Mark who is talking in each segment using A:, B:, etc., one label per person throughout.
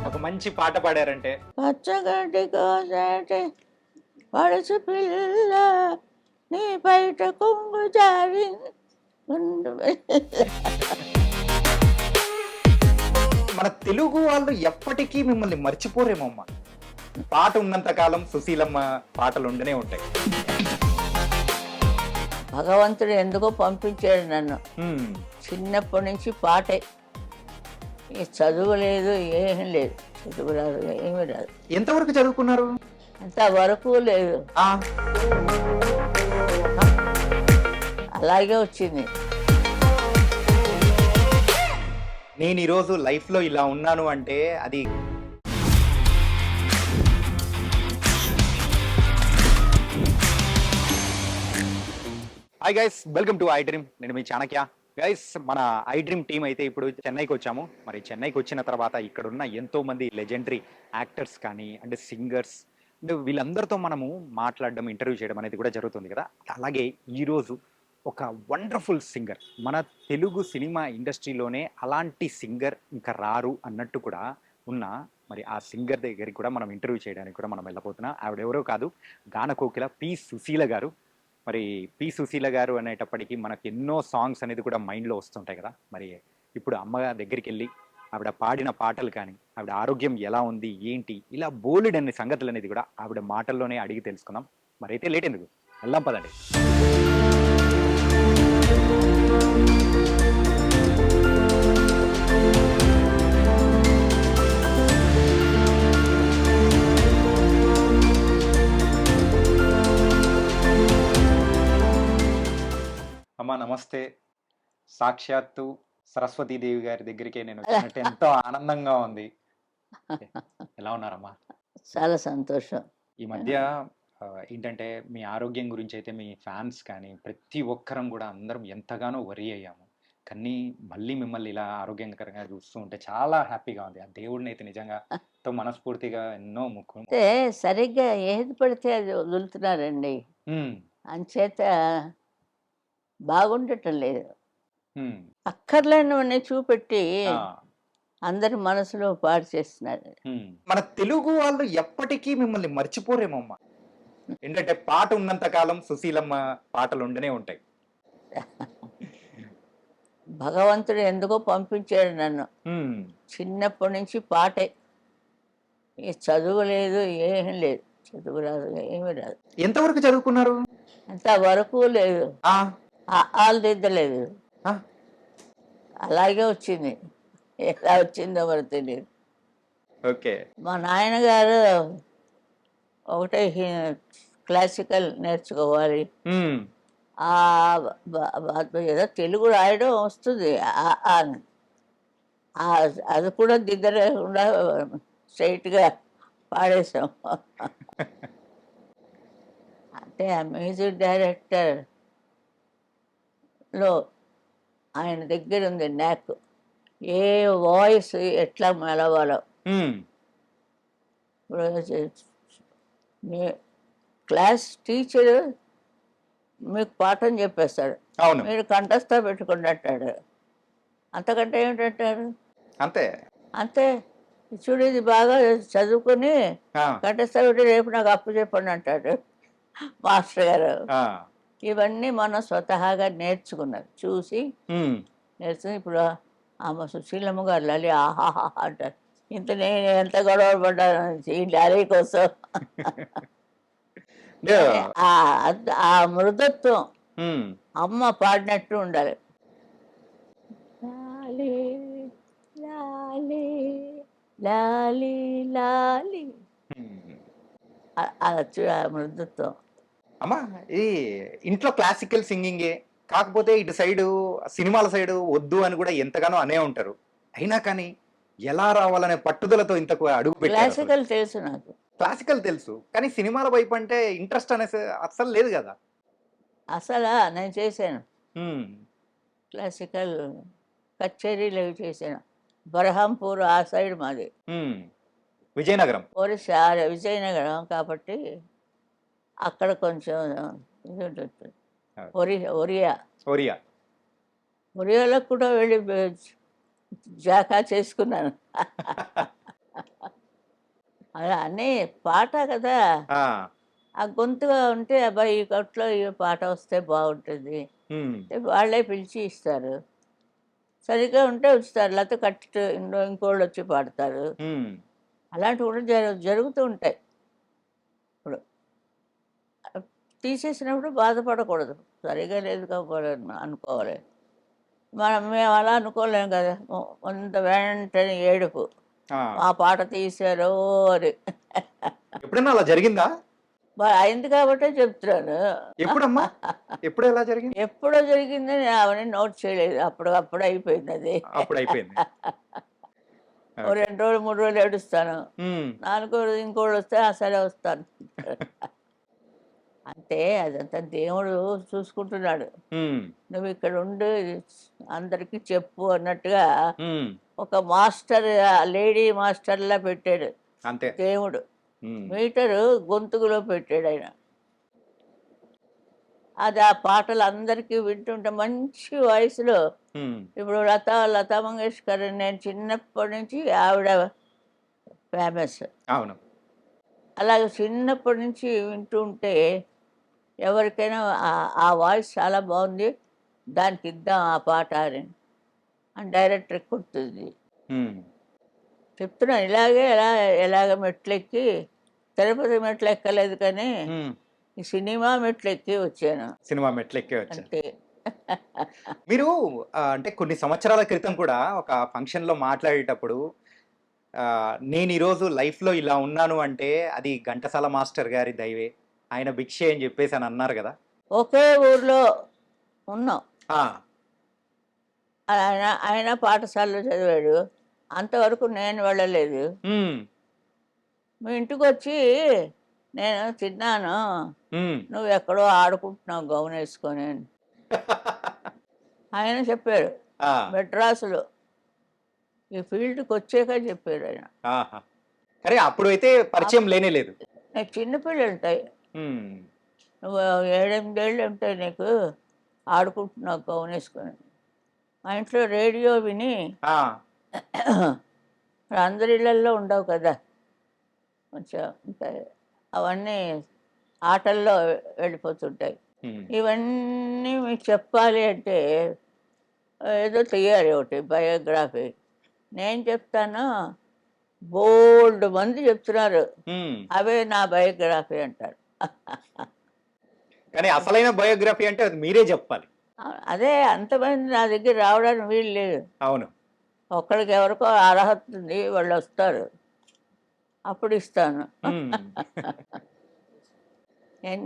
A: ఒక మంచి పాట పాడారంటే
B: పచ్చగడ్డి కోసేటి పడుచు పిల్ల నీ బయట కొంగు జారి
A: మన తెలుగు వాళ్ళు ఎప్పటికీ మిమ్మల్ని మర్చిపోరేమమ్మ. పాట ఉన్నంత కాలం సుశీలమ్మ పాటలు ఉండనే ఉంటాయి.
B: భగవంతుడు ఎందుకో పంపించాడు నన్ను.
A: హ్మ్.
B: చిన్నప్పటి నుంచి పాటే, ఈ చదువు లేదు, ఏమీ లేదు. చదువు రాదు, ఏమీ రాదు,
A: ఎంతవరకు చదువుకున్నారు?
B: అంతవరకు లేదు,
A: ఆ,
B: అలాగే వచ్చింది.
A: నేను ఈరోజు లైఫ్ లో ఇలా ఉన్నాను అంటే అది hi guys, welcome to I dream. నేను మీ చాణక్య. గైస్, మన ఐ డ్రీమ్ టీం అయితే ఇప్పుడు చెన్నైకి వచ్చాము. మరి చెన్నైకి వచ్చిన తర్వాత ఇక్కడ ఉన్న ఎంతో మంది లెజెండరీ యాక్టర్స్ కానీ అంటే సింగర్స్ అంటే వీళ్ళందరితో మనము మాట్లాడడం, ఇంటర్వ్యూ చేయడం అనేది కూడా జరుగుతుంది కదా. అలాగే ఈరోజు ఒక వండర్ఫుల్ సింగర్, మన తెలుగు సినిమా ఇండస్ట్రీలోనే అలాంటి సింగర్ ఇంకా రారు అన్నట్టు కూడా ఉన్న మరి ఆ సింగర్ దగ్గరికి కూడా మనం ఇంటర్వ్యూ చేయడానికి కూడా మనం వెళ్ళబోతున్నాం. ఆవిడెవరో కాదు, గాన కోకిల పి సుశీల గారు. మరి పి సుశీల గారు అనేటప్పటికీ మనకు ఎన్నో సాంగ్స్ అనేది కూడా మైండ్లో వస్తుంటాయి కదా. మరి ఇప్పుడు అమ్మ దగ్గరికి వెళ్ళి ఆవిడ పాడిన పాటలు కానీ, ఆవిడ ఆరోగ్యం ఎలా ఉంది, ఏంటి, ఇలా బోలెడ్ అనే సంగతులు అనేది కూడా ఆవిడ మాటల్లోనే అడిగి తెలుసుకుందాం. మరి అయితే లేట్ ఎందుకు, వెళ్దాం పదండి. అమ్మా నమస్తే. సాక్షాత్తు సరస్వతీదేవి గారి దగ్గరికే నేను వచ్చినట్టు ఎంతో ఆనందంగా ఉంది. ఎలా ఉన్నారమ్మా?
B: చాలా సంతోషం.
A: ఈ మధ్య ఏంటంటే మీ ఆరోగ్యం గురించి అయితే మీ ఫ్యాన్స్ కానీ ప్రతి ఒక్కరం కూడా అందరం ఎంతగానో వరి అయ్యాము. కానీ మళ్ళీ మిమ్మల్ని ఇలా ఆరోగ్యకరంగా చూస్తూ ఉంటే చాలా హ్యాపీగా ఉంది. ఆ దేవుడిని అయితే నిజంగా ఎంతో మనస్ఫూర్తిగా ఎన్నో ముక్కు.
B: అయితే సరిగ్గా ఏది పడితే అది వదులుతున్నారండి,
A: ఉమ్,
B: అంచేత బాగుండటం లేదు.
A: ఉమ్,
B: అక్కర్లేనివన్నీ చూపెట్టి
A: ఆ,
B: అందరి మనసులో పాడు చేస్తున్నారు.
A: ఉమ్. మన తెలుగు వాళ్ళు ఎప్పటికీ మిమ్మల్ని మర్చిపోరేమమ్మా. ఏంటంటే పాట ఉన్నంత కాలం సుశీలమ్మ పాటలు ఉండనే ఉంటాయి.
B: భగవంతుడు ఎందుకో పంపించాడు నన్ను.
A: ఉమ్,
B: చిన్నప్పటి నుంచి పాటే, ఈ చదువు లేదు, ఏమీ లేదు. చదువు రాదు, ఏమీ రాదు,
A: ఎంతవరకు చదువుకున్నారు?
B: అంతవరకు లేదు,
A: ఆ,
B: ఆలు దిద్దలేదు,
A: ఆ,
B: అలాగే వచ్చింది. ఎలా వచ్చిందో మరి తెలియదు.
A: ఓకే.
B: మా నాయనగారు ఒకటే క్లాసికల్ నేర్చుకోవాలి,
A: ఉమ్,
B: ఏదో తెలుగు రాయడం వస్తుంది, అని. అది కూడా దిద్దలేకుండా స్ట్రైట్గా పాడేశాం. అంటే ఆ మ్యూజిక్ డైరెక్టర్లో ఆయన దగ్గర ఉంది నాక్, ఏ వాయిస్ ఎట్లా మెలవాలో.
A: ఉమ్,
B: ఇప్పుడు మీ క్లాస్ టీచర్ మీకు పాఠం చెప్పేస్తాడు,
A: అవును,
B: మీరు కంఠస్థ పెట్టుకుని అంటాడు. అంతకంటే ఏమిటంటారు?
A: అంతే.
B: అంతే. చూడు, ఇది బాగా చదువుకొని
A: ఆ,
B: కంఠస్థ పెట్టి రేపు నాకు అప్పు చెప్పండి అంటాడు మాస్టర్ గారు.
A: ఆ,
B: ఇవన్నీ మనం స్వతహాగా నేర్చుకున్నది, చూసి
A: ఉమ్.
B: నేర్చుకుని. ఇప్పుడు ఆమె సుశీలమ్మ గారు లాలి ఆహాహా అంటారు. ఇంత నేను ఎంత గొడవ పడ్డాను ఈ లాలి కోసం.
A: అంటే,
B: ఆ మృదుత్వం
A: ఉమ్,
B: అమ్మ పాడినట్టు ఉండాలి. లాలి లాలి లాలి లాలి,
A: ఉమ్.
B: ఆ మృదుత్వం.
A: అమ్మా, ఈ ఇంట్లో క్లాసికల్ సింగింగే కాకపోతే ఇటు సైడు సినిమాల సైడు వద్దు అని కూడా ఎంతగానో అనే ఉంటారు. అయినా కానీ ఎలా రావాలనే పట్టుదలతో ఇంతకు అడుగు పెట్టారు.
B: క్లాసికల్ తెలుసు నాకు.
A: క్లాసికల్ తెలుసు, కానీ సినిమాల వైపు అంటే ఇంట్రెస్ట్ అనేసి అస్సలు లేదు కదా.
B: అసలు నేను చేశాను
A: ఉమ్,
B: క్లాసికల్ కచేరీలు అవి చేశాను. బర్హంపూర్ ఆ సైడ్ మాది,
A: ఉమ్. విజయనగరం.
B: ఒరిస్సా, విజయనగరం కాబట్టి అక్కడ కొంచెం ఇది ఉంటుంది. ఒరియా
A: ఒరియా.
B: ఒరియాలకు కూడా వెళ్ళి జాకా చేసుకున్నాను. అలా అన్నీ పాట కదా!
A: ఆ!
B: ఆ గొంతుగా ఉంటే అబ్బాయి ఈ కొట్లో ఈ పాట వస్తే బాగుంటుంది
A: హ్మ్.
B: అంటే వాళ్ళే పిలిచి ఇస్తారు. సరిగ్గా ఉంటే ఉంచుతారు. లేకపోతే కట్టి ఇంకోళ్ళు వచ్చి పాడతారు.
A: హ్మ్.
B: అలాంటివి కూడా జరుగుతూ ఉంటాయి. ఇప్పుడు తీసేసినప్పుడు బాధపడకూడదు. సరిగ్గా లేదు కాబట్టి అనుకోవాలి. మేము అలా అనుకోలేం కదా! కొంత వెంటనే ఏడుపు.
A: ఆ!
B: ఆ పాట తీశారో అని.
A: ఎప్పుడైనా అలా జరిగిందా?
B: అయింది కాబట్టే చెప్తున్నాను.
A: ఎప్పుడమ్మా? ఎప్పుడు ఎలా జరిగింది?
B: ఎప్పుడో జరిగిందని అవన్నీ నోట్ చేయలేదు. అప్పుడు అయిపోయిందది.
A: అప్పుడయిపోయింది.
B: ఓ
A: ఓకే.
B: 2 రోజులు, 3 రోజులు ఏడుస్తాను.
A: హ్మ్.
B: నాలుగో రోజు ఇంకోళ్ళొస్తే ఆ! సరే వస్తాను. అంతే అదంతా దేవుడు చూసుకుంటున్నాడు.
A: హ్మ్.
B: నువ్విక్కడుండు అందరికీ చెప్పు అన్నట్టుగా
A: హ్మ్.
B: ఒక మాస్టర్ లేడీ మాస్టర్‌లా పెట్టాడు
A: అంతే.
B: దేవుడు.
A: హ్మ్.
B: మీటరు గొంతుకులో పెట్టాడాయన. అది ఆ పాటలు అందరికీ వింటుంటే మంచి వాయిస్‌లో
A: హ్మ్.
B: ఇప్పుడు లతా మంగేష్కర్ నేను చిన్నప్పటి నుంచి ఆవిడ ఫేమస్.
A: అవును.
B: అలాగే చిన్నప్పటి నుంచి వింటూ ఉంటే ఎవరికైనా ఆ వాయిస్ చాలా బాగుంది. దానికిద్దాం ఆ పాట అని డైరెక్టర్‌కి గుర్తుంది.
A: హ్మ్.
B: చెప్తున్నాను ఎలాగ మెట్లెక్కి తిరుపతి మెట్లెక్కలేదు కానీ,
A: హ్మ్.
B: ఈ సినిమా మెట్లెక్కి వచ్చాను.
A: సినిమా మెట్లెక్కే వచ్చారు.
B: అంతే.
A: మీరు అంటే కొన్ని సంవత్సరాల క్రితం కూడా ఒక ఫంక్షన్‌లో మాట్లాడేటప్పుడు నేను ఈరోజు లైఫ్‌లో ఇలా ఉన్నాను అంటే అది ఘంటసాల మాస్టర్ గారి దయవే. ఆయన భిక్షే అని జెప్పేసి అని అన్నారు గదా!
B: ఒకే ఊర్లో ఉన్నాం.
A: ఆ!
B: ఆయన ఆయన పాఠశాలలో చదివాడు. అంతవరకు నేను వెళ్ళలేదు.
A: హ్మ్.
B: మీ ఇంటికొచ్చి నేను తిన్నాను.
A: హ్మ్.
B: నువ్వెక్కడో ఆడుకుంటున్నావు గౌనేసుకొని అని. ఆయన చెప్పారు.
A: ఆ!
B: మెడ్రాసులో. ఈ ఫీల్డ్‌కొచ్చాక చెప్పారాయన.
A: ఆహా! కానీ అప్పుడైతే పరిచయం లేనే లేదు.
B: నీకు చిన్న పిల్లలుంటాయి.
A: హ్మ్.
B: నువ్వు 7, 8 ఏళ్ళు ఉంటాయి నీకు. ఆడుకుంటున్నావు గౌనేసుకొని. మా ఇంట్లో రేడియో విని
A: ఆ!
B: అందరి ఇళ్ళల్లో ఉండవు కదా! కొంచెం ఉంటాయి. అవన్నీ ఆటల్లో వెళ్ళిపోతుంటాయి.
A: హ్మ్.
B: ఇవన్నీ మీకు చెప్పాలి అంటే ఏదో తీయాలి ఒకటి బయోగ్రఫీ. నేను చెప్తాను బోలెడు మంది చెప్తున్నారు.
A: హ్మ్.
B: అవే నా బయోగ్రఫీ అంటారు.
A: కానీ అసలైన బయోగ్రఫీ అంటే అది మీరే జెప్పాలి.
B: అదే అంతమంది నా దగ్గర రావడానికి వీలు లేదు.
A: అవును.
B: ఒక్కళ్ళకి ఎవరికో అర్హత ఉంది. వాళ్ళొస్తారు. అప్పుడు ఇస్తాను.
A: హ్మ్.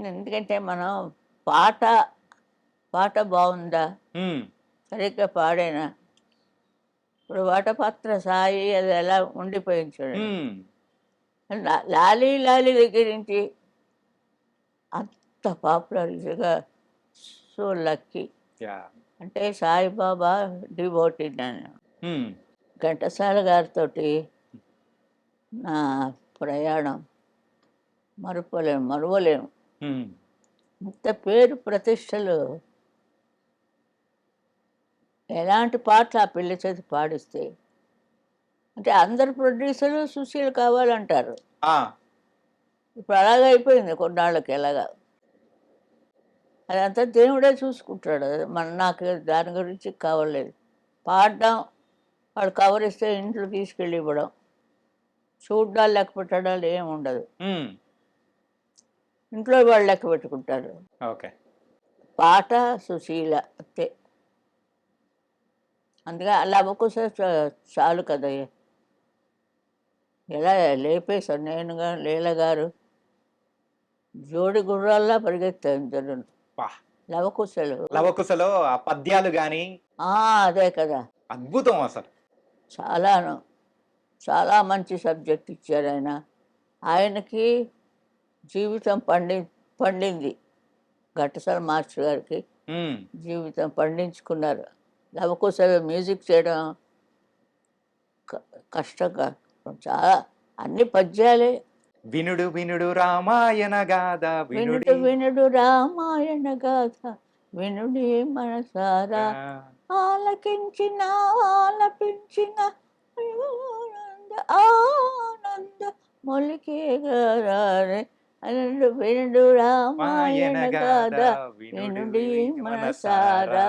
B: ఎందుకంటే మనం పాట, పాట బావుందా?
A: హ్మ్.
B: సరిగ్గా పాడానా? ఇప్పుడు 'వటపత్ర సాయి' అది ఎలా ఉండిపోయింది చూడండి.
A: హ్మ్.
B: 'లాలీ లాలీ' దగ్గర నుంచి అంత పాపులర్‌గా సో లక్కీ.
A: యాహ్!
B: అంటే సాయిబాబా డివోటీ నేను.
A: హ్మ్.
B: ఘంటసాల గారితోటి నా ప్రయాణం మరువలేము.
A: హ్మ్.
B: ఇంత పేరు ప్రతిష్టలు ఎలాంటి పాటలు ఆ పిల్ల చేత పాడిస్తే అంటే అందరు ప్రొడ్యూసర్లు సుశీల్ కావాలంటారు.
A: ఆ!
B: ఇప్పుడు అలాగే అయిపోయింది కొన్నాళ్ళకి ఎలాగా. అదంతా దేవుడే చూసుకుంటాడు. అది నాకు దాని గురించి కావలేదు. పాడడం, వాడు కవర్ ఇస్తే ఇంట్లో తీసుకెళ్ళి ఇవ్వడం. చూడ్డాలు లెక్క పెట్టడాలు ఏమి ఉండదు.
A: హ్మ్.
B: ఇంట్లో వాళ్ళు లెక్క పెట్టుకుంటారు.
A: ఓకే.
B: పాట సుశీల అంతే. అందుకే లవకుశ చాలు కదా! ఎలా లేపేశారు నేనుగా లీల గారు జోడి గుర్రాల్లా పరిగెత్తారు ఇద్దరును.
A: అబ్బా!
B: లవకుశలు.
A: 'లవకుశలో' ఆ పద్యాలు గాని
B: ఆ! అదే కదా!
A: అద్భుతం అసలు.
B: చాలాను. చాలా మంచి సబ్జెక్ట్ ఇచ్చారాయన. ఆయనకి జీవితం పండింది. ఘంటసాల మాస్టర్ గారికి
A: హ్మ్.
B: జీవితం పండించుకున్నారు. లవకుశలు మ్యూజిక్ చేయడం క కష్టంగా చాలా అన్ని పద్యాలే.
A: వినుడు వినుడు రామాయణ గాథ
B: వినుడు
A: వినుడి
B: వినుడు రామాయణ గాథ వినుడే మనసారా ఆలకించిన ఆలపించిన ఆనంద ఆనంద మొలికే గారే అనండు వినుడు రామాయణ గాథ వినుడి మనసారా.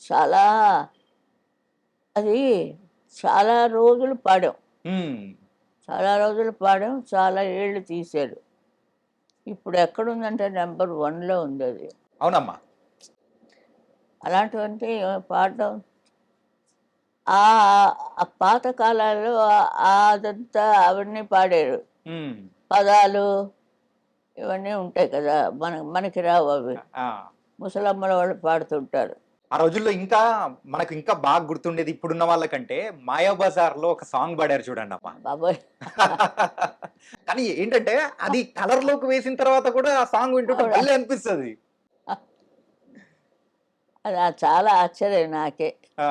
B: చాలా అది చాలా రోజులు పాడాం, చాలా రోజులు పాడాం, చాలా ఏళ్ళు తీశారు. ఇప్పుడు ఎక్కడుందంటే నెంబర్ 1లో ఉంది అది.
A: అవునమ్మా.
B: అలాంటివంటే పాడడం ఆ ఆ పాత కాలాల్లో అదంతా అవన్నీ పాడారు. పదాలు ఇవన్నీ ఉంటాయి కదా, మనకి రావు అవి. ముసలమ్మల వాళ్ళు పాడుతుంటారు.
A: ఆ రోజుల్లో ఇంకా మనకు ఇంకా బాగా గుర్తుండేది ఇప్పుడున్న వాళ్ళకంటే మాయాబజార్ లో ఒక సాంగ్ పాడారు చూడండి అమ్మా.
B: బాబోయ్.
A: కానీ ఏంటంటే అది కలర్ లోకి వేసిన తర్వాత కూడా ఆ సాంగ్ వింటుంటే
B: అవునా?
A: భలే అనిపిస్తుంది.
B: అది చాలా ఆశ్చర్యం నాకే.
A: ఆ,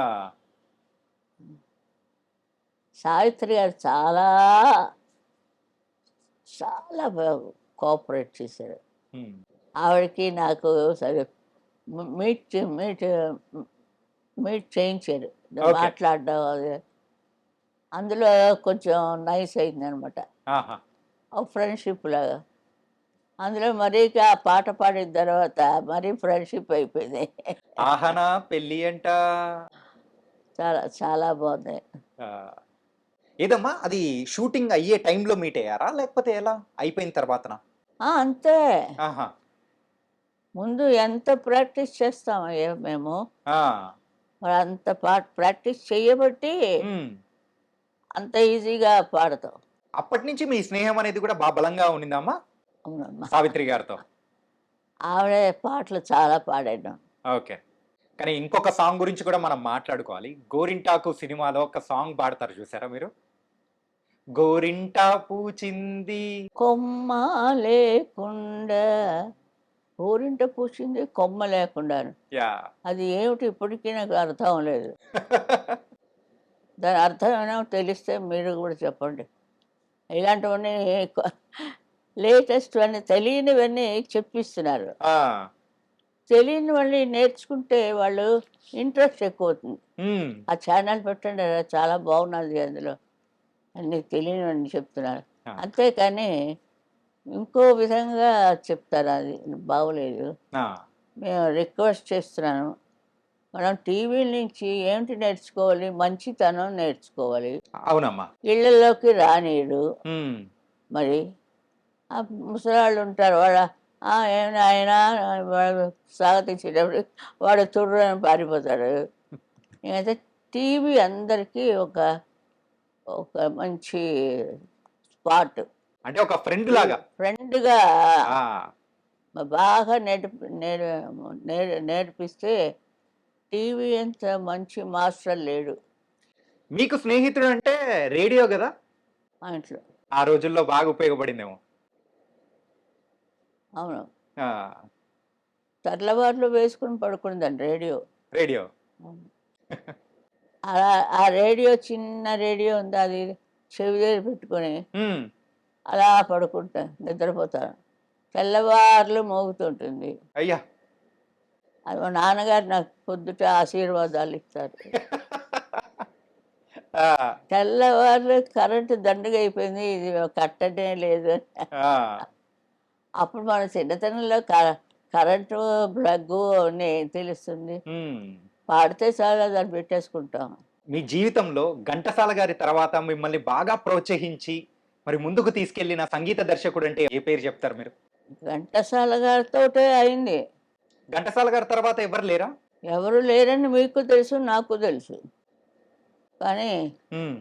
B: సావిత్రి గారు చాలా చాలా కోఆపరేట్ చేశారు.
A: ఉమ్,
B: ఆవిడకి నాకు సరే మీట్ మీట్ మీట్ చేయించారు,
A: Okay.
B: మాట్లాడడం అది. అందులో కొంచెం నైస్ అయింది అనమాట,
A: ఆహా.
B: ఒక ఫ్రెండ్షిప్ లాగా. అందులో మరీ ఆ పాట పాడిన తర్వాత మరీ ఫ్రెండ్షిప్ అయిపోయింది.
A: ఆహనా పెళ్ళి అంట.
B: చాలా చాలా బాగుంది.
A: ఆ, ఏదమ్మా అది షూటింగ్ అయ్యే టైంలో మీట్ అయ్యారా లేకపోతే ఎలా అయిపోయిన తర్వాతనా?
B: అంతే.
A: ఆహా.
B: ముందు ఎంత ప్రాక్టీస్ చేస్తామయ్యా మేము,
A: ఆ,
B: మరి అంత ప్రాక్టీస్ చేయబట్టి
A: ఉమ్.
B: అంత ఈజీగా పాడతాం.
A: అప్పటి నుంచి మీ స్నేహం అనేది కూడా బాగా బలంగా ఉండిందమ్మా
B: అవునమ్మా.
A: సావిత్రి గారితో.
B: ఆవిడ పాటలు చాలా పాడాను.
A: ఓకే. కానీ ఇంకొక సాంగ్ గురించి కూడా మనం మాట్లాడుకోవాలి. 'గోరింటాకు' సినిమాలో ఒక సాంగ్ పాడతారు చూసారా మీరు? గోరింటా పూచింది.
B: కొమ్మ లేకుండా, ఊరింట పూసింది కొమ్మ లేకుండాను.
A: యాహ్!
B: అది ఏమిటి ఇప్పటికీ నాకు అర్థం లేదు. దాని అర్థం ఏమైనా తెలిస్తే మీరు కూడా చెప్పండి. ఇలాంటివన్నీ లేటెస్ట్ అన్నీ తెలియనివన్నీ చెప్పిస్తున్నారు.
A: ఆ!
B: తెలియనివన్నీ నేర్చుకుంటే వాళ్ళు ఇంట్రెస్ట్ ఎక్కువ అవుతుంది.
A: హ్మ్.
B: ఆ ఛానల్ పెట్టండి, చాలా బాగున్నది అందులో అన్నీ తెలియనివన్నీ చెప్తున్నారు.
A: ఆ!
B: అంతేకాని ఇంకో విధంగా చెప్తారు, అది బాగోలేదు.
A: ఆ!
B: మేము రిక్వెస్ట్ చేస్తున్నాను, మనం టీవీ నుంచి ఏమిటి నేర్చుకోవాలి? మంచితనం నేర్చుకోవాలి.
A: అవునమ్మా.
B: ఇళ్ళల్లోకి రానీయడు.
A: హ్మ్.
B: మరి ఆ ముసలాళ్ళు ఉంటారు, ఏమి నాయనా వాడు స్వాగతించేటప్పుడు వాడు తుర్రని పారిపోతాడు. ఇంకైతే టీవీ అందరికీ ఒక ఒక మంచి స్పాట్,
A: అంటే ఒక ఫ్రెండ్ లాగా.
B: ఫ్రెండ్గా
A: ఆ!
B: బాగా నేర్పిస్తే టీవీ అంత మంచి మాస్టర్ లేడు
A: మీకు స్నేహితుడు అంటే రేడియో గదా!
B: మా ఇంట్లో.
A: ఆ రోజుల్లో బాగా ఉపయోగపడిందేమో.
B: అవును.
A: ఆ!
B: తెల్లవారులు వేసుకుని పడుకుందండి రేడియో.
A: రేడియో.
B: అలా ఆ రేడియో, చిన్న రేడియో ఉంది, అది చెవి దగ్గర పెట్టుకొని
A: హ్మ్.
B: అలా పడుకుంటా నిద్రపోతాను. తెల్లవారులు మోగుతుంటుంది.
A: అయ్యా!
B: అది మా నాన్నగారు నాకు పొద్దుట ఆశీర్వాదాలు ఇస్తారు.
A: ఆ!
B: తెల్లవారులు కరెంటు దండుగా అయిపోయింది, ఇది కట్టనే లేదు అని.
A: ఆ!
B: అప్పుడు మన చిన్నతనంలో కరెంటు ప్లగ్గు అన్నీ ఏం తెలుస్తుంది.
A: హ్మ్.
B: పాడితే చాలు దాన్ని పెట్టేసుకుంటాం.
A: మీ జీవితంలో ఘంటసాల గారి తర్వాత మిమ్మల్ని బాగా ప్రోత్సహించి, మరి ముందుకు తీసుకెళ్ళిన సంగీత దర్శకుడంటే ఏ పేరు చెప్తారు మీరు?
B: ఘంటసాల గారితోటే అయింది.
A: ఘంటసాల గారి తర్వాత ఎవరు లేరా?
B: ఎవరు లేరని మీకు తెలుసు, నాకు తెలుసు. కానీ
A: హ్మ్.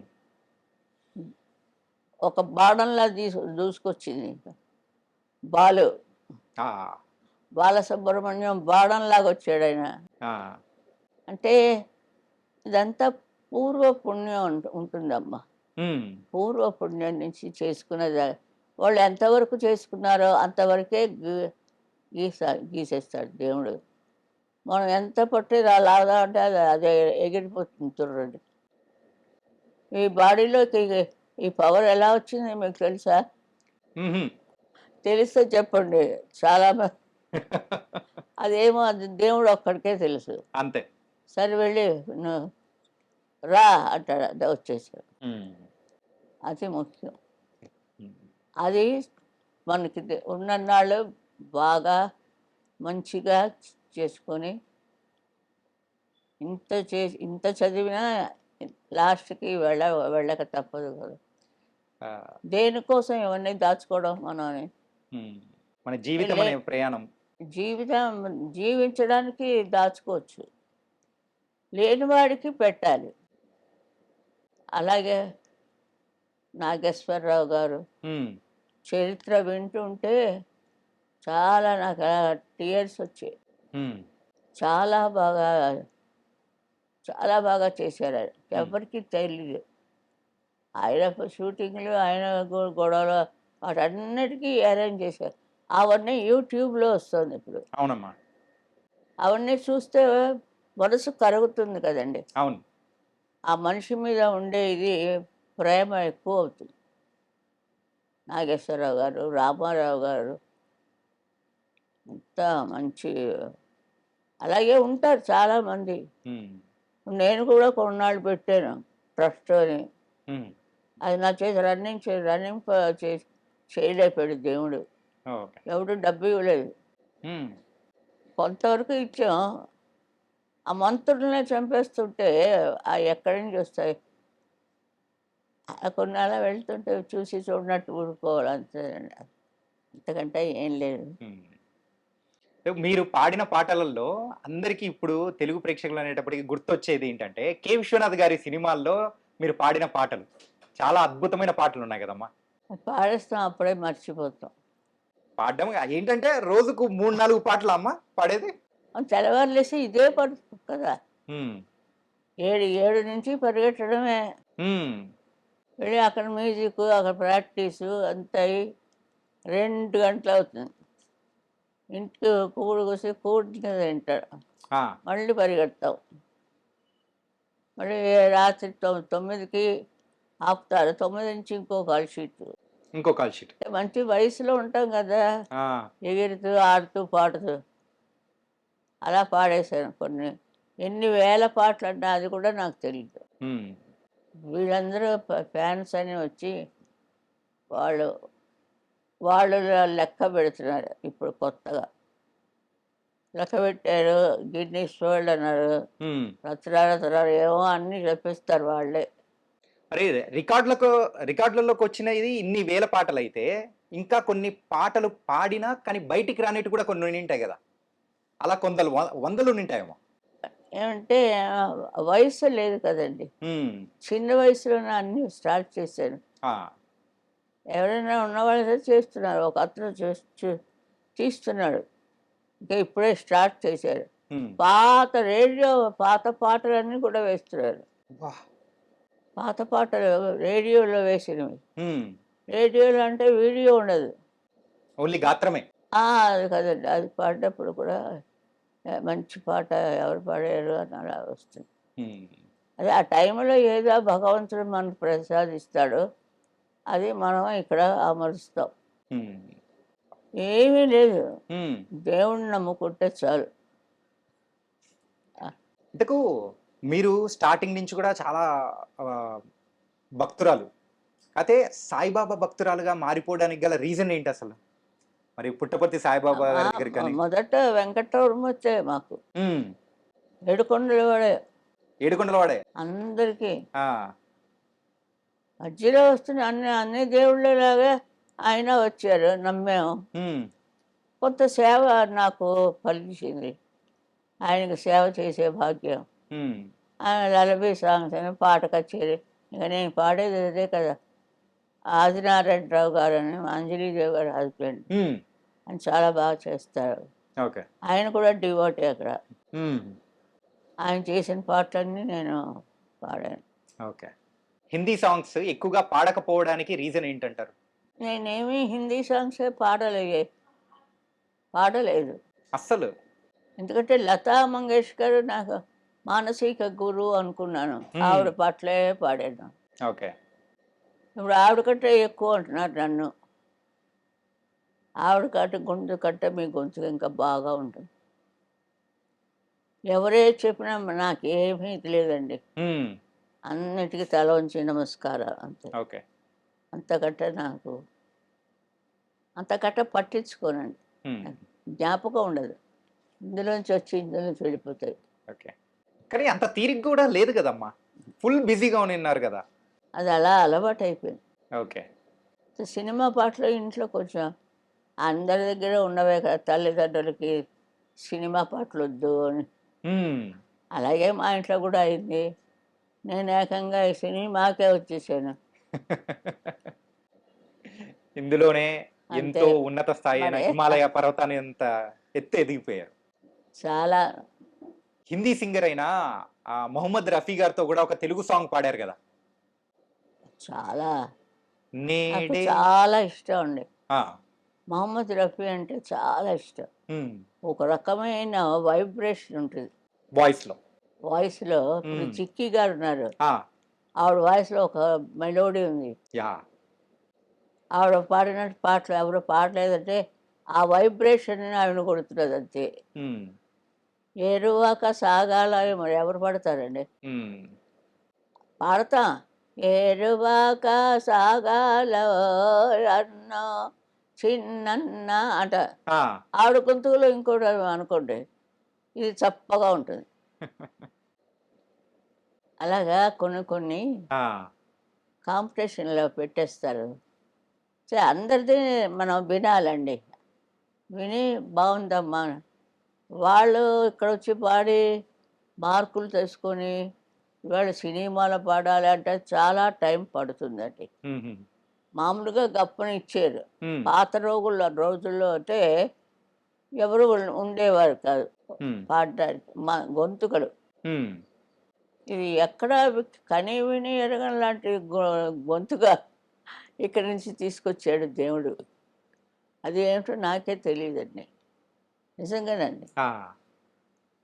B: ఒక బాణంలా దూసుకొచ్చింది బాలు.
A: ఆ!
B: బాలసుబ్రహ్మణ్యం బాణంలాగా వచ్చాడు ఆయన.
A: ఆ!
B: అంటే ఇదంతా పూర్వ పుణ్యం ఉంటుందమ్మా.
A: హ్మ్.
B: పూర్వ పుణ్యం నుంచి చేసుకున్నది. వాళ్ళు ఎంతవరకు చేసుకున్నారో అంతవరకే గీసేస్తాడు దేవుడు. మనం ఎంత పట్టి లాగా అంటే అదే ఎగిరిపోతుంది తుర్రని. ఈ బాడీలోకి ఈ పవర్ ఎలా వచ్చింది మీకు తెలుసా?
A: హుహు.
B: తెలిస్తే చెప్పండి. చాలా అదేమో అది దేవుడు ఒక్కడికే తెలుసు.
A: అంతే.
B: సరే వెళ్ళి నువ్వు రా అంటాడు, అదే వచ్చేసాడు.
A: హ్మ్.
B: అది ముఖ్యం.
A: హ్మ్.
B: అది మనకి ఉన్నన్నాళ్ళు బాగా మంచిగా చేసుకొని ఇంత చదివినా లాస్ట్కి వెళ్ళక తప్పదు కదా.
A: ఆ!
B: దేనికోసం ఇవన్నీ దాచుకోవడం మనం అని.
A: హ్మ్. మన జీవితం
B: లే
A: అనే ప్రయాణం.
B: జీవితం జీవించడానికి దాచుకోవచ్చు, లేనివాడికి పెట్టాలి. అలాగే నాగేశ్వరరావు గారు
A: హ్మ్.
B: చరిత్ర వింటుంటే చాలా నాకు టీయర్స్ వచ్చాయి.
A: హ్మ్.
B: చాలా బాగా చాలా బాగా చేశారు ఆయన.
A: హ్మ్.
B: ఎవరికీ తెలియదు. ఆయన షూటింగ్లు, ఆయన గొడవలు వాటన్నిటికీ అరేంజ్ చేశారు. అవన్నీ యూట్యూబ్‌లో వస్తుంది ఇప్పుడు.
A: అవునమ్మా.
B: అవన్నీ చూస్తే మనసు కరుగుతుంది కదండీ.
A: అవును.
B: ఆ మనిషి మీద ఉండే ఇది ప్రేమ ఎక్కువ అవుతుంది. నాగేశ్వరరావు గారు, రామారావు గారు ఎంత మంచి, అలాగే ఉంటారు చాలామంది.
A: హ్మ్.
B: నేను కూడా కొన్నాళ్ళు పెట్టాను ట్రస్ట్ అని.
A: హ్మ్.
B: అది నా చేసి రన్నింగ్ చేయలేకపోయాడు దేవుడు.
A: ఓకే.
B: ఎవడు డబ్బు ఇవ్వలేదు.
A: హ్మ్.
B: కొంతవరకు ఇచ్చాం. ఆ మంత్రులనే చంపేస్తుంటే ఎక్కడి నుంచి వస్తాయి? కొన్ని అలా వెళ్తుంటే చూసి చూడనట్టు ఊరుకోవాలి అంతేనండి. అంతకంటే ఏం లేదు.
A: హ్మ్. మీరు పాడిన పాటలలో అందరికీ ఇప్పుడు తెలుగు ప్రేక్షకులు అనేటప్పటికి గుర్తొచ్చేది ఏంటంటే, 'కె. విశ్వనాథ్' గారి సినిమాల్లో మీరు పాడిన పాటలు. చాలా అద్భుతమైన పాటలున్నాయి గదమ్మా!
B: పాడేస్తాం, అప్పుడే మర్చిపోతాం.
A: పాడడం ఏంటంటే రోజుకు 3, 4 పాటలా అమ్మా పాడేది?
B: తెల్లవారు లేసి ఇదే పని కదా!
A: హ్మ్.
B: 7 నుంచి పరిగెట్టడమే.
A: హ్మ్.
B: వెళ్ళి అక్కడ మ్యూజిక్, అక్కడ ప్రాక్టీసు అంతా అయ్యి 2 గంటలవుతుంది. ఇంటికి కూసి కూర్చుని తింటాడు.
A: ఆ!
B: మళ్ళీ పరిగెడతాం. మళ్ళీ రాత్రి 9కి ఆపుతారు. 9 నుంచి ఇంకో కాల్ షీటు.
A: ఇంకో కాల్ షీట్.
B: మంచి వయసులో ఉంటాం కదా!
A: ఆ!
B: ఎగురుతూ, ఆడుతూ, పాడుతూ అలా పాడేశాను కొన్ని. ఎన్ని వేల పాటలన్నా అది కూడా నాకు తెలీదు.
A: హ్మ్.
B: వీళ్ళందరూ ఫ్యాన్స్ అని వచ్చి వాళ్ళు వాళ్ళు లెక్క పెడుతున్నారు ఇప్పుడు కొత్తగా. లెక్క పెట్టారు, గిన్నీస్ వరల్డ్ అన్నారు,
A: హ్మ్.
B: రచనారచనాలు ఏమో అన్నీ చెప్పిస్తారు వాళ్ళే.
A: మరి రికార్డులలోకొచ్చినయి ఇన్ని వేల పాటలైతే, ఇంకా కొన్ని పాటలు పాడినా కానీ బయటికి రానిటివి కూడా కొన్ని ఉండింటాయి గదా! అలా కొందలు వందలు ఉండింటాయేమో.
B: ఏమంటే వయసు లేదు కదండి.
A: హ్మ్.
B: చిన్న వయసులోనే అన్నీ స్టార్ట్ చేశాను.
A: ఆ!
B: ఎవరైనా ఉన్నవాళ్ళైతే చేస్తున్నారు. ఒక అతను తీస్తున్నాడు. ఇంకా ఇప్పుడే స్టార్ట్ చేశారు.
A: హ్మ్.
B: పాత పాటలన్నీ కూడా వేస్తున్నారు.
A: వాహ్!
B: పాత పాటలు రేడియోలో వేసినవి.
A: హ్మ్.
B: రేడియోలో అంటే వీడియో ఉండదు.
A: ఓన్లీ గాత్రమే.
B: అది కదండి. అది పాడినప్పుడు కూడా మంచి పాట ఎవరు పాడారు అని అలా వస్తుంది.
A: హ్మ్.
B: అదే ఆ టైంలో ఏదో భగవంతుడు మనకు ప్రసాదిస్తాడో అది మనం ఇక్కడ అమరుస్తాం.
A: హ్మ్.
B: ఏమీ లేదు.
A: హ్మ్.
B: దేవుడిని నమ్ముకుంటే చాలు. ఆ!
A: ఇంతకు మీరు స్టార్టింగ్ నుంచి కూడా చాలా ఆహ్, భక్తురాలు. అయితే సాయిబాబా భక్తురాలుగా మారిపోవడానికి గల రీజన్ ఏంటసలు? మరి పుట్టపర్తి సాయిబాబా
B: ఆ!
A: గారి దగ్గరికి గాని
B: మొదట వెంకటరమణ వచ్చాయి మాకు.
A: హ్మ్.
B: ఏడుకొండల వాడే
A: ఏడుకొండలవాడే.
B: అందరికీ.
A: ఆ!
B: మధ్యలో వస్తున్న అన్ని దేవుళ్ళలాగా ఆయన వచ్చారు, నమ్మాము.
A: హ్మ్.
B: కొంత సేవ నాకు ఫలించింది. ఆయనకు సేవ చేసే భాగ్యం.
A: హ్మ్.
B: ఆయన లలబీ సాంగ్స్ అని పాట కచేరీ. ఇక నేను పాడేది అదే కదా! ఆదినారాయణరావు గారని అంజలీదేవి గారి హస్బెండ్.
A: హ్మ్.
B: ఆయన చాలా బాగా చేస్తారు.
A: ఓకే.
B: ఆయన కూడా డివోటీ అక్కడ.
A: హ్మ్.
B: ఆయన చేసిన పాటలన్నీ నేను పాడాను.
A: ఓకే. హిందీ సాంగ్స్ ఎక్కువగా పాడకపోవడానికి రీజన్ ఏంటంటారు?
B: నేనేమి హిందీ సాంగ్సే పాడలేదు.
A: అస్సలు.
B: ఎందుకంటే లతా మంగేష్కర్ నాకు మానసిక గురువు అనుకున్నాను.
A: హ్మ్.
B: ఆవిడ పాటలే పాడాను.
A: ఓకే.
B: ఇప్పుడు ఆవిడ కంటే ఎక్కువ అంటున్నారు నన్ను. ఆవిడ కంటే గొంతు కంటే మీ గొంతు ఇంకా బాగా ఉంటుంది. ఎవరే చెప్పినా నాకేమీ ఇది లేదండి.
A: హ్మ్.
B: అన్నిటికీ తల వంచి నమస్కారాలు అంతే.
A: ఓకే.
B: అంతకంటే నాకు అంతకంటే పట్టించుకోనండి.
A: హ్మ్.
B: నాకు జ్ఞాపకం ఉండదు. ఇందులోంచి వచ్చి ఇందులోంచి వెళ్ళిపోతాయి.
A: ఓకే. కానీ అంత తీరిక గూడా లేదు గదమ్మా! ఫుల్ బిజీగా ఉన్నిన్నారు గదా!
B: అది అలా అలవాటయిపోయింది.
A: ఓకే.
B: సినిమా పాటలు ఇంట్లో కొంచెం అందరి దగ్గర ఉన్నవే కదా! తల్లిదండ్రులకి సినిమా పాటలొద్దు అని.
A: హ్మ్.
B: అలాగే మా ఇంట్లో కూడా అయింది. నేను ఏకంగా ఈ సినిమాకే వచ్చేసాను.
A: ఇందులోనే
B: అంతే.
A: ఎంతో ఉన్నత స్థాయి అయిన
B: మరి
A: హిమాలయ పర్వతాన్ని అంత ఎత్తు ఎదిగిపోయారు.
B: చాలా
A: హిందీ సింగర్ అయిన 'మొహమ్మద్ రఫీ' గారితో గూడా ఒక తెలుగు సాంగ్ పాడారు గదా!
B: చాలా నాకు
A: నేడే
B: చాలా ఇష్టం అండి.
A: ఆ!
B: మొహమ్మద్ రఫీ అంటే చాలా ఇష్టం.
A: హ్మ్.
B: ఒక రకమైన వైబ్రేషన్ ఉంటుంది.
A: వాయిస్‌లో.
B: వాయిస్‌లో ఇప్పుడు
A: హ్మ్.
B: 'చిక్కీ' గారున్నారు.
A: ఆ!
B: ఆవిడ వాయిస్‌లో ఒక మెలోడీ ఉంది.
A: యాహ్!
B: ఆవిడ పాడినట్టు పాటలు ఎవరు పాడలేదంటే, ఆ వైబ్రేషన్‌ని ఆవిడ కొడుతున్నదంతే.
A: హ్మ్.
B: ఏరువాక సాగాల మరి ఎవరు పాడతారండి?
A: హ్మ్.
B: పాడతాం. ఏరువాక సాగాలోయ్ అన్నో చిన్నన్న అంట.
A: ఆ!
B: ఆవిడ గొంతుకులో ఇంకోటి అనుకోండి, ఇది చప్పగా ఉంటుంది. అలాగా కొన్ని కొన్ని
A: ఆ!
B: కాంపిటీషన్‌లో పెట్టేస్తారు. అందరిది మనం వినాలండి. విని బావుందమ్మా! వాళ్ళు ఇక్కడొచ్చి పాడి మార్కులు తెచ్చుకొని, ఇవాళ సినిమాలో పాడాలి అంటే చాలా టైం పడుతుందండి.
A: హుహు.
B: మామూలుగా గప్పున ఇచ్చారు.
A: హ్మ్.
B: పాత రోజుల్లో అంటే ఎవరు ఉండేవారు కాదు
A: హ్మ్.
B: పాడడానికి. మా గొంతుకలు.
A: హ్మ్.
B: ఇది ఎక్కడ కని విని ఎరగని లాంటి గొంతుక ఇక్కడి నుంచి తీసుకొచ్చాడు దేవుడు. అది ఏమిటో నాకే తెలీదండి. నిజంగానండి.
A: ఆ!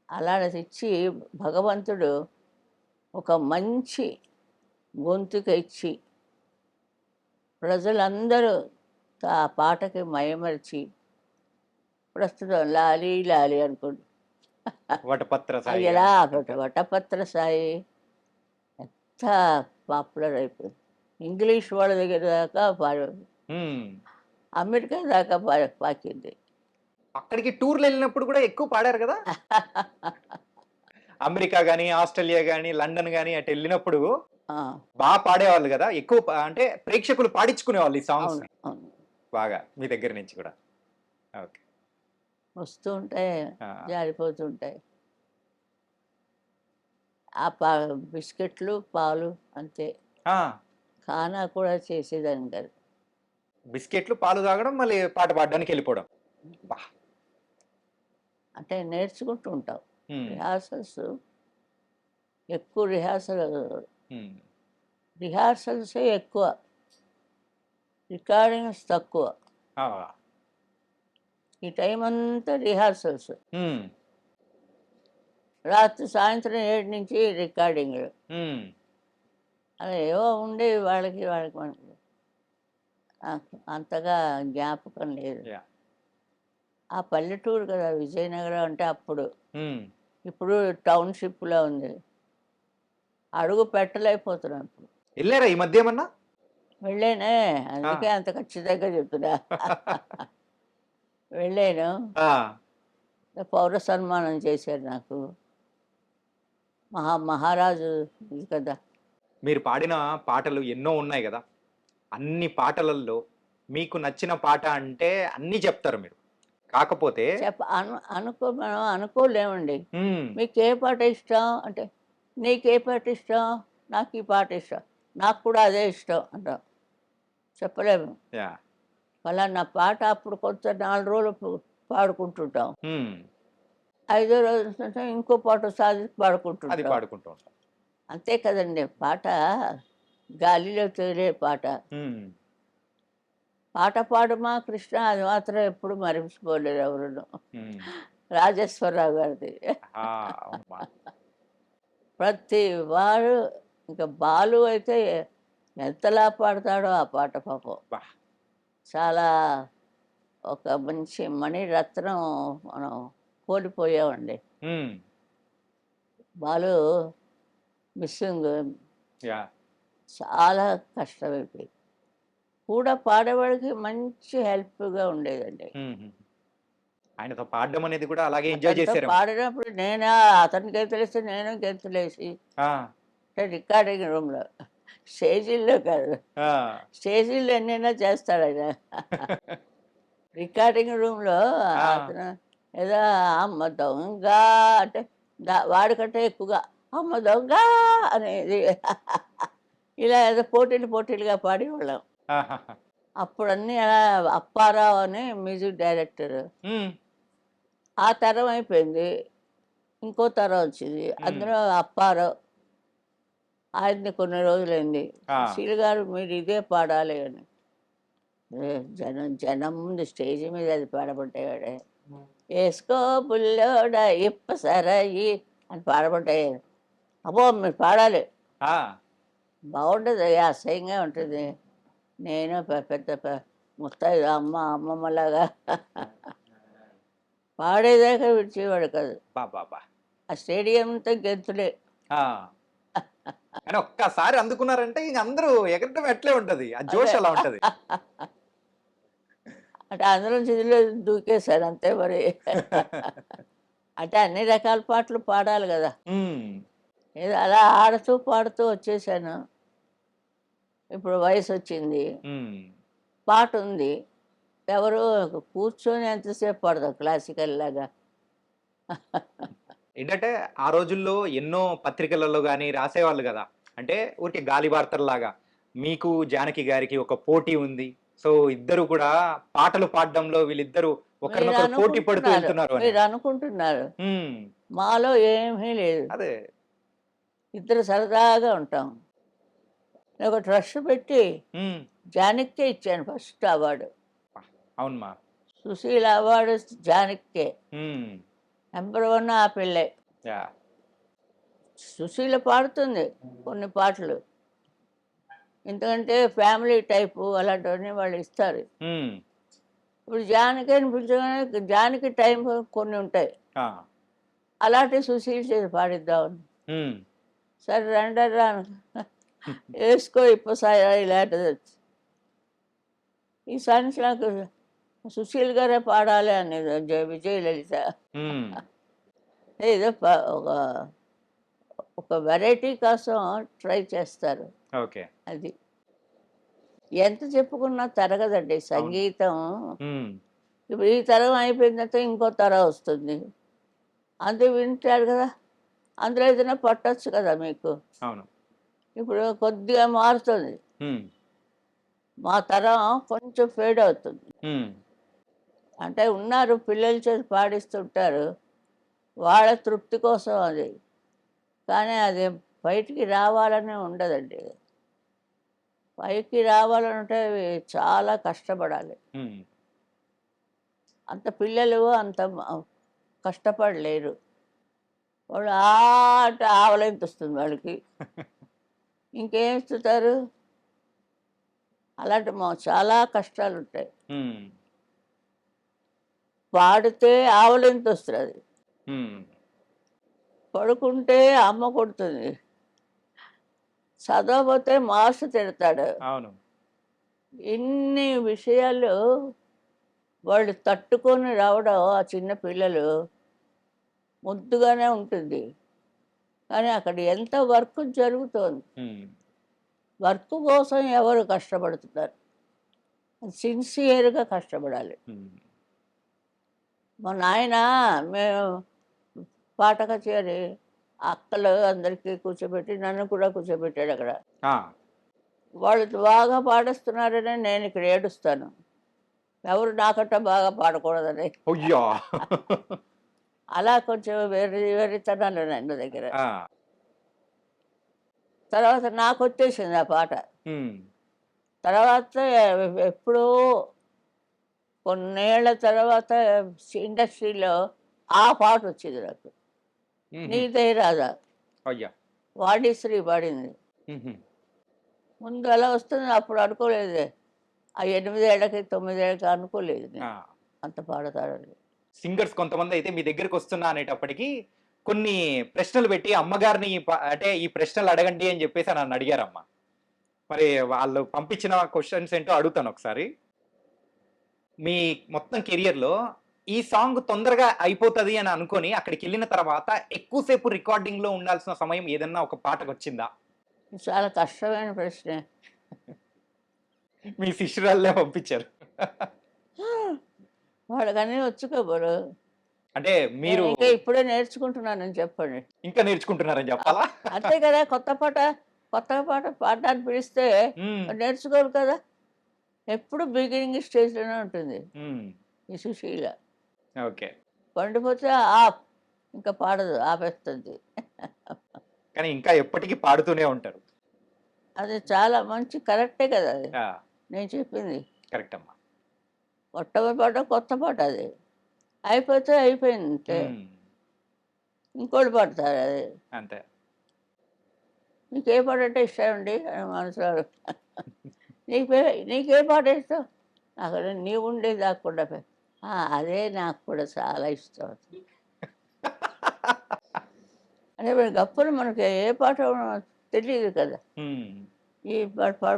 B: అలాంటిదిచ్చి భగవంతుడు ఒక మంచి గొంతుక ఇచ్చి, ప్రజలందరూ ఆ పాటకి మైమరిచి, ప్రస్తుతం 'లాలీ లాలీ' అనుకోండి.
A: వటపత్ర
B: అది
A: సాయి
B: ఎలా
A: అంటారు.
B: వటపత్ర సాయి ఎంత పాపులర్ అయిపోయింది. ఇంగ్లీష్ వాళ్ళ దగ్గర దాకా
A: హ్మ్.
B: అమెరికా దాకా పాకింది.
A: అక్కడికి టూర్‌లెళ్ళినప్పుడు గూడా ఎక్కువ పాడారు గదా! అమెరికా గాని, ఆస్ట్రేలియా గాని, లండన్ గాని అటెళ్ళినప్పుడు
B: ఆ!
A: పాడేవాళ్ళు గదా! ఎక్కువ అంటే ప్రేక్షకులు పాడించుకునేవాళ్ళు ఈ
B: అవును.
A: సాంగ్స్‌ని
B: అవును.
A: బాగా మీ దగ్గర నుంచి గూడా. ఓకే.
B: వస్తూ ఉంటాయి,
A: ఆ!
B: జారిపోతూ ఉంటాయి. ఆ బిస్కెట్లు, పాలు అంతే.
A: ఆ!
B: ఖానా కూడా చేసేదాన్ని కాదు.
A: బిస్కెట్‌లు, పాలు తాగడం, మళ్ళీ పాట పాడడానికెళ్ళిపోవడం. అబ్బా!
B: అంటే నేర్చుకుంటూ ఉంటాం.
A: హ్మ్.
B: రిహార్సల్స్ ఎక్కువ
A: హ్మ్.
B: రిహార్సల్సే ఎక్కువ. రికార్డింగ్స్ తక్కువ.
A: ఆ!
B: ఈ టైమంతా రిహార్సల్స్.
A: హ్మ్.
B: రాత్రి సాయంత్రం 7 నుంచి రికార్డింగ్‌లు.
A: హ్మ్.
B: అలా ఏవో ఉండేవి వాళ్ళకి మనకి. నాకు అంతగా జ్ఞాపకం లేదు.
A: యాహ్!
B: ఆ పల్లెటూరు కదా! విజయనగరం అంటే అప్పుడు.
A: హ్మ్.
B: ఇప్పుడు టౌన్‌షిప్‌లా ఉంది. అడుగు పెట్టలేకపోతున్నాం ఇప్పుడు.
A: ఎళ్లారా ఈ మధ్యేమన్నా?
B: వెళ్ళానే.
A: ఆ!
B: అందుకే అంత ఖచ్చితంగా చెప్తున్నా. వెళ్ళాను.
A: ఆ!
B: పౌర సన్మానం చేశారు నాకు. మహారాజు ఇది కదా!
A: మీరు పాడిన పాటలు ఎన్నో ఉన్నాయి గదా! అన్ని పాటలల్లో మీకు నచ్చిన పాట అంటే అన్నీ చెప్తారు మీరు. కాకపోతే
B: మనం అనుకోలేమండి.
A: హ్మ్.
B: మీకే పాట ఇష్టం? అంటే, నీకే పాట ఇష్టం? నాకు ఈ పాట ఇష్టం. నాకు కూడా అదే ఇష్టం అంటాం. చెప్పలేము.
A: యాహ్!
B: ఫలానా పాట అప్పుడు కొంత 4 రోజులు పాడుకుంటుంటాం.
A: హ్మ్.
B: ఐదో రోజు ఇంకో పాట సాధించి
A: అది
B: పాడుకుంటుంటాం.
A: పాడుకుంటూ ఉంటాం.
B: అంతే కదండీ! పాట గాలిలో తేలే పాట.
A: హ్మ్.
B: పాట పాడుమా కృష్ణ అది మాత్రం ఎప్పుడు మరిచిపోలేరు ఎవరును.
A: హ్మ్.
B: రాజేశ్వరరావు గారిది.
A: ఆ! అమ్మా!
B: ప్రతి వారు ఇంక బాలు అయితే ఎంతలా పాడతాడో ఆ పాట పాపం.
A: అబ్బా!
B: చాలా ఒక మంచి మణిరత్నం మనం కోల్పోయామండి.
A: హ్మ్.
B: Balu missing
A: yeah.
B: చాలా కష్టమైపోయింది. కూడా పాడేవాడికి మంచి హెల్ప్‌గా ఉండేదండి.
A: ఆయనతో పాడడం అనేది కూడా అలాగే ఎంజాయ్
B: అతనితో
A: చేశారేమో.
B: పాడినప్పుడు నేను అతను గెంతులేస్తే నేను గెంతులేసి
A: ఆ,
B: అంటే రికార్డింగ్ రూమ్‌లో, స్టేజీల్లో కాదు.
A: ఆ.
B: స్టేజీల్లో ఎన్నైనా చేస్తాడాయన. రికార్డింగ్ రూమ్‌లో
A: ఆ,
B: అతను ఏదో అమ్మ దొంగ అంటే వాడికంటే ఎక్కువగా అమ్మ దొంగ అనేది ఇలా ఏదో పోటీలుగా పాడేవాళ్ళం.
A: ఆహాహా.
B: అప్పుడన్నీ అలా అప్పారావు అని మ్యూజిక్ డైరెక్టర్.
A: ఉమ్,
B: ఆ తరం అయిపోయింది. ఇంకో తరం వచ్చింది.
A: ఉమ్.
B: అందులో అప్పారావు ఆయన్ని కొన్ని రోజులైంది.
A: ఆ,
B: సుశీల్ గారు మీరు ఇదే పాడాలి అని. ఏ జనం ముందు స్టేజ్ మీద అది పాడబట్టాడే. ఏసుకో బుల్లోడ ఇప్ప సరాయి అని పాడబట్టాయి. అబ్బో మీరు పాడాలి.
A: ఆ.
B: బాగుంటుంది, అసహ్యంగా ఉంటుంది. నేను పెద్ద ముత్తైదు అమ్మమ్మలాగా పాడేదాకా విడిచేవాడు కాదు.
A: బాబా.
B: ఆ స్టేడియం అంతా గెంతులే.
A: కానీ ఒక్కసారి అందుకున్నారంటే ఇంక అందరూ ఎగరటం ఎట్లే ఉంటది, ఆ
B: అదే
A: జోష్ అలా ఉంటది.
B: అంటే అందులో ఇందులో దూకేశారు అంతే మరి. అంటే అన్ని రకాల పాటలు పాడాలి కదా.
A: ఉమ్,
B: ఏదో అలా ఆడుతూ పాడుతూ వచ్చేసాను. ఇప్పుడు వయసు వచ్చింది,
A: ఉమ్.
B: పాట ఉంది. ఎవరు కూర్చొని ఎంతసేపు పాడతాం క్లాసికల్ లాగా.
A: ఏంటంటే ఆ రోజుల్లో ఎన్నో పత్రికలలో గాని రాసేవాళ్ళు కదా. అంటే ఊరికే గాలి వార్తల్లాగా మీకు జానకి గారికి ఒక పోటీ ఉంది. సో ఇద్దరు కూడా పాటలు పాడడంలో వీళ్ళిద్దరూ ఒకరినొకరు పోటీ పడుతూ వెళ్తున్నారు అని.
B: మీరు అనుకుంటున్నారు,
A: ఉమ్,
B: మాలో ఏమీ లేదు.
A: అదే.
B: ఇద్దరు సరదాగా ఉంటాం. నేను ఒక ట్రస్ట్ పెట్టి
A: ఉమ్,
B: జానక్కే ఇచ్చాను ఫస్ట్ అవార్డు.
A: అవునమ్మా.
B: సుశీల అవార్డు జానక్కే.
A: ఉమ్,
B: నెంబర్ వన్ ఆ పిల్లే.
A: యా.
B: సుశీల పాడుతుంది కొన్ని పాటలు, ఎందుకంటే ఫ్యామిలీ టైపు అలాంటివన్నీ వాళ్ళు ఇస్తారు.
A: ఉమ్,
B: ఇప్పుడు జానకి అని పిలిచగానే జానకి టైం కొన్ని ఉంటాయి,
A: ఆ,
B: అలాంటి సుశీల్ చేసి పాడిద్దామని.
A: ఉమ్.
B: సరే రండరా వేసుకో ఇప్పసాయ ఇలాంటిది వచ్చి ఈ సాంగ్స్ నాకు సుశీల్ గారే పాడాలి అనేది విజయలలిత.
A: ఉమ్,
B: ఏదో ఒక వెరైటీ కోసం ట్రై చేస్తారు.
A: ఓకే.
B: అది ఎంత చెప్పుకున్నా తరగదండి
A: అవును.
B: సంగీతం.
A: ఉమ్,
B: ఇప్పుడు ఈ తరం అయిపోయిన తర్వాత ఇంకో తరం వస్తుంది, అందరూ వింటారు కదా. అందులో ఏదైనా పట్టొచ్చు కదా మీకు.
A: అవును.
B: ఇప్పుడు కొద్దిగా మారుతుంది,
A: ఉమ్,
B: మా తరం కొంచెం ఫేడ్ అవుతుంది.
A: ఉమ్,
B: అంటే ఉన్నారు పిల్లల చేతి పాడిస్తుంటారు, వాళ్ళ తృప్తి కోసం అది. కానీ అది బయటికి రావాలని ఉండదండి. పైకి రావాలంటే చాలా కష్టపడాలి.
A: ఉమ్.
B: అంత పిల్లలు అంత కష్టపడలేరు. వాళ్ళు అంటే ఆవలింత వస్తుంది వాళ్ళకి, ఇంకేం ఇస్తుంటారు. అలాంటి చాలా కష్టాలు ఉంటాయి.
A: ఉమ్,
B: పాడితే ఆవలింత వస్తుంది,
A: ఉమ్.
B: పడుకుంటే అమ్మ కొడుతుంది, చదవకపోతే మాస్టర్ తిడతాడు.
A: అవును.
B: ఇన్ని విషయాలు వాళ్ళు తట్టుకొని రావడం ఆ చిన్న పిల్లలు ముద్దుగానే ఉంటుంది. కానీ అక్కడ ఎంత వర్క్ జరుగుతోంది.
A: ఉమ్,
B: వర్క్ కోసం ఎవరు కష్టపడుతున్నారు, సిన్సియర్గా కష్టపడాలి.
A: ఉమ్.
B: మా నాయన మేము పాట కచేరి అక్కలు అందరికీ కూర్చోబెట్టి నన్ను కూడా కూర్చోబెట్టాడు అక్కడ.
A: ఆ,
B: వాళ్ళు బాగా పాడిస్తున్నారని నేను ఇక్కడ ఏడుస్తాను, ఎవరు నాకంటే బాగా పాడకూడదని.
A: అయ్యా.
B: అలా కొంచెం వెర్రితనాలు నా దగ్గర.
A: ఆ,
B: తర్వాత నాకు వచ్చేసింది ఆ పాట.
A: ఉమ్,
B: తర్వాత ఎప్పుడో కొన్నేళ్ల తర్వాత ఇండస్ట్రీలో ఆ పాట వచ్చింది నాకు,
A: ఉహు.
B: నీదే రాదా,
A: అయ్యా.
B: వాణిశ్రీ పాడింది.
A: ఉహు.
B: ముందు అలా వస్తుంది, అప్పుడు అనుకోలేదు. ఆ 8 ఏళ్ళకి 9 ఏళ్ళకి అనుకోలేదు
A: ఆ,
B: నేను అంత పాడతాడని.
A: సింగర్స్ కొంతమంది అయితే మీ దగ్గరికి వస్తున్నా అనేటప్పటికి కొన్ని ప్రశ్నలు పెట్టి అమ్మగారిని అంటే ఈ ప్రశ్నలు అడగండి అని చెప్పేసి నన్ను అడిగారమ్మా. మరి వాళ్ళు పంపించిన క్వెషన్స్ ఏంటో అడుగుతాను ఒకసారి. మీ మొత్తం కెరియర్‌లో ఈ సాంగ్ తొందరగా అయిపోతది అని అనుకోని అక్కడికెళ్ళిన తర్వాత ఎక్కువ సేపు రికార్డింగ్‌లో ఉండాల్సిన సమయం ఏదన్నా ఒక పాటకొచ్చిందా?
B: చాలా కష్టమైన ప్రశ్నే.
A: మీ శిష్యురాలినే పంపించారు.
B: వాళ్ళకన్నీ వచ్చు కబురు.
A: అంటే
B: నేను
A: మీరు
B: ఇంకా ఇప్పుడే నేర్చుకుంటున్నానని చెప్పండి.
A: ఇంకా నేర్చుకుంటున్నారని చెప్పాలా?
B: అంతే కదా! కొత్త పాట పాడడానికి పిలిస్తే
A: హ్మ్.
B: నేర్చుకోరు కదా! ఎప్పుడు బిగినింగ్ స్టేజ్‌లోనే ఉంటుంది
A: హ్మ్.
B: ఈ సుశీల.
A: ఓకే.
B: పండిపోతే ఆఫ్. ఇంకా పాడదు. ఆపేస్తుంది.
A: కానీ ఇంకా ఎప్పటికి పాడుతూనే ఉంటారు.
B: అది చాలా మంచి కరెక్టే కదా అది.
A: ఆ!
B: నేను చెప్పింది.
A: కరెక్ట్ అమ్మా.
B: కొత్త పాట అది. అయిపోతే అయిపోయింది అంతే.
A: హ్మ్.
B: ఇంకోటి పాడతారు అది.
A: అంతే.
B: "నీకే పాటంటే ఇష్టమండి" అని మనసులో నీకే నీకే పాట ఇష్టం? నాకు నీవుండే దాక్కుండా అదే నాకు కూడా చాలా ఇష్టం. అంటే మరి గప్పున మనకి ఏ పాట తెలీదు కదా!
A: హ్మ్.
B: ఈ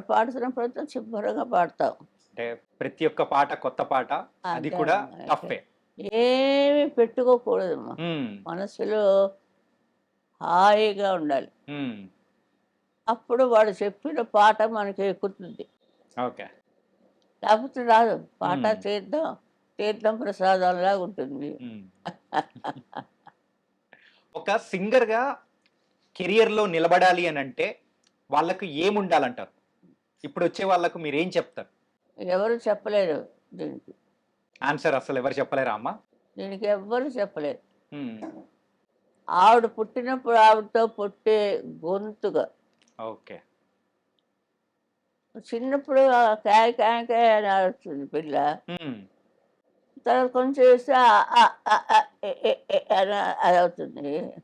B: పాడుతున్నప్పుడైతే శుభ్రంగా పాడతాం.
A: అంటే ప్రతి ఒక్క పాట కొత్త పాట. అది
B: అంతే
A: కూడా
B: అంతే.
A: టఫ్ఫే.
B: ఏమి పెట్టుకోకూడదమ్మా.
A: హ్మ్.
B: మనసులో హాయిగా ఉండాలి.
A: హ్మ్.
B: అప్పుడు వాడు చెప్పిన పాట మనకి ఎక్కుతుంది.
A: ఓకే.
B: లేకపోతే రాదు. పాట
A: హ్మ్.
B: తీర్థం ప్రసాదంలాగా ఉంటుంది.
A: హ్మ్. ఒక సింగర్‌గా కెరియర్‌లో నిలబడాలి అనంటే వాళ్ళకి ఏముండాలంటారు? ఇప్పుడొచ్చే వాళ్ళకు మీరేం చెప్తారు?
B: ఎవరు చెప్పలేరు దీనికి.
A: ఆన్సర్ అస్సలెవరు చెప్పలేరా అమ్మ?
B: దీనికి ఎవ్వరు చెప్పలేరు.
A: హ్మ్.
B: ఆవిడ పుట్టినప్పుడు ఆవిడతో పుట్టే గొంతుగా
A: ఓకే.
B: చిన్నప్పుడు కాయ్ కాయ్ కాయ్ అని అరుస్తుంది పిల్ల.
A: హ్మ్.
B: తర్వాత కొంచెం చేస్తే అ, అ, అ, ఎ, ఎ, ఎ అని అదవుతుంది.